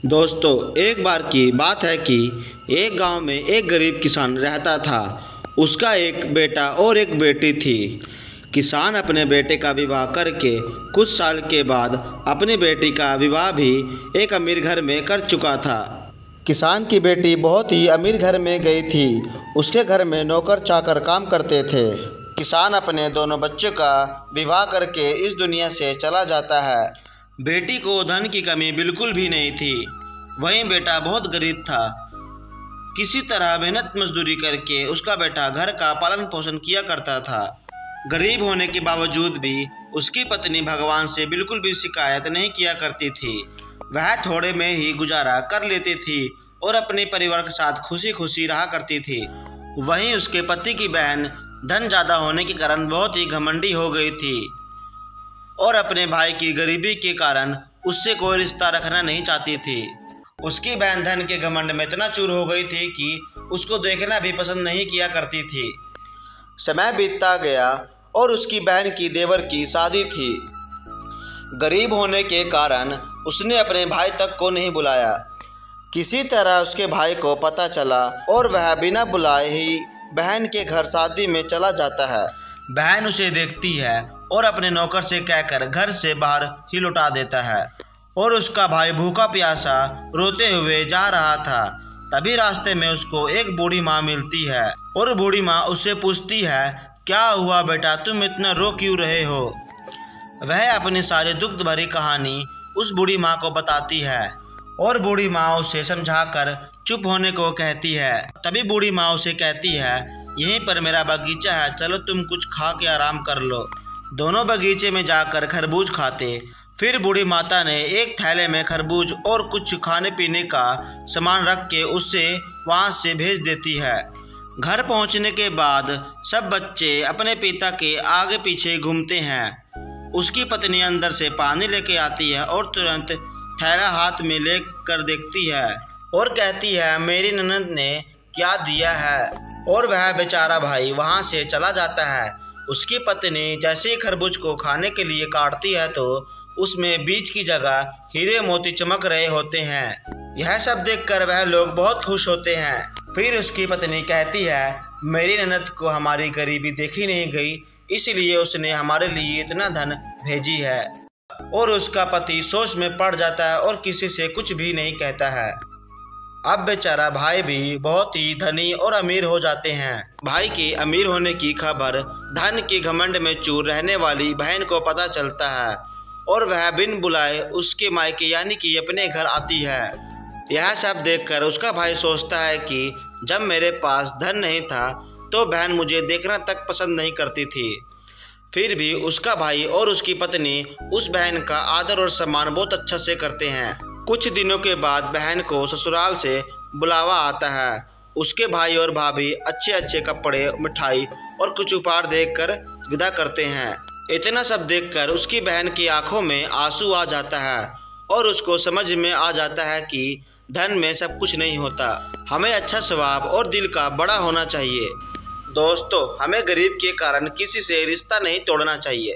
दोस्तों, एक बार की बात है कि एक गांव में एक गरीब किसान रहता था। उसका एक बेटा और एक बेटी थी। किसान अपने बेटे का विवाह करके कुछ साल के बाद अपनी बेटी का विवाह भी एक अमीर घर में कर चुका था। किसान की बेटी बहुत ही अमीर घर में गई थी। उसके घर में नौकर चाकर काम करते थे। किसान अपने दोनों बच्चों का विवाह करके इस दुनिया से चला जाता है। बेटी को धन की कमी बिल्कुल भी नहीं थी। वहीं बेटा बहुत गरीब था। किसी तरह मेहनत मजदूरी करके उसका बेटा घर का पालन पोषण किया करता था। गरीब होने के बावजूद भी उसकी पत्नी भगवान से बिल्कुल भी शिकायत नहीं किया करती थी। वह थोड़े में ही गुजारा कर लेती थी और अपने परिवार के साथ खुशी खुशी रहा करती थी। वहीं उसके पति की बहन धन ज़्यादा होने के कारण बहुत ही घमंडी हो गई थी और अपने भाई की गरीबी के कारण उससे कोई रिश्ता रखना नहीं चाहती थी। उसकी बहन धन के घमंड में इतना चूर हो गई थी कि उसको देखना भी पसंद नहीं किया करती थी। समय बीतता गया और उसकी बहन की देवर की शादी थी। गरीब होने के कारण उसने अपने भाई तक को नहीं बुलाया। किसी तरह उसके भाई को पता चला और वह बिना बुलाए ही बहन के घर शादी में चला जाता है। बहन उसे देखती है और अपने नौकर से कहकर घर से बाहर ही लौटा देता है और उसका भाई भूखा प्यासा रोते हुए जा रहा था। तभी रास्ते में उसको एक बूढ़ी माँ मिलती है और बूढ़ी माँ उससे पूछती है, क्या हुआ बेटा, तुम इतना रो क्यों रहे हो। वह अपनी सारी दुख भरी कहानी उस बूढ़ी माँ को बताती है और बूढ़ी माँ उसे समझाकर चुप होने को कहती है। तभी बूढ़ी माँ उसे कहती है, यहीं पर मेरा बगीचा है, चलो तुम कुछ खा के आराम कर लो। दोनों बगीचे में जाकर खरबूज खाते। फिर बूढ़ी माता ने एक थैले में खरबूज और कुछ खाने पीने का सामान रख के उससे वहाँ से भेज देती है। घर पहुँचने के बाद सब बच्चे अपने पिता के आगे पीछे घूमते हैं। उसकी पत्नी अंदर से पानी लेके आती है और तुरंत थैला हाथ में लेकर देखती है और कहती है, मेरी ननद ने क्या दिया है। और वह बेचारा भाई वहाँ से चला जाता है। उसकी पत्नी जैसे ही खरबूज को खाने के लिए काटती है तो उसमें बीज की जगह हीरे मोती चमक रहे होते हैं। यह सब देखकर वह लोग बहुत खुश होते हैं। फिर उसकी पत्नी कहती है, मेरी ननद को हमारी गरीबी देखी नहीं गई, इसलिए उसने हमारे लिए इतना धन भेजी है। और उसका पति सोच में पड़ जाता है और किसी से कुछ भी नहीं कहता है। अब बेचारा भाई भी बहुत ही धनी और अमीर हो जाते हैं। भाई के अमीर होने की खबर धन के घमंड में चूर रहने वाली बहन को पता चलता है और वह बिन बुलाए उसके मायके यानी कि अपने घर आती है। यह सब देखकर उसका भाई सोचता है कि जब मेरे पास धन नहीं था तो बहन मुझे देखना तक पसंद नहीं करती थी। फिर भी उसका भाई और उसकी पत्नी उस बहन का आदर और सम्मान बहुत अच्छा से करते हैं। कुछ दिनों के बाद बहन को ससुराल से बुलावा आता है। उसके भाई और भाभी अच्छे अच्छे कपड़े, मिठाई और कुछ उपहार देकर विदा करते हैं। इतना सब देखकर उसकी बहन की आंखों में आंसू आ जाता है और उसको समझ में आ जाता है कि धन में सब कुछ नहीं होता, हमें अच्छा स्वभाव और दिल का बड़ा होना चाहिए। दोस्तों, हमें गरीब के कारण किसी से रिश्ता नहीं तोड़ना चाहिए।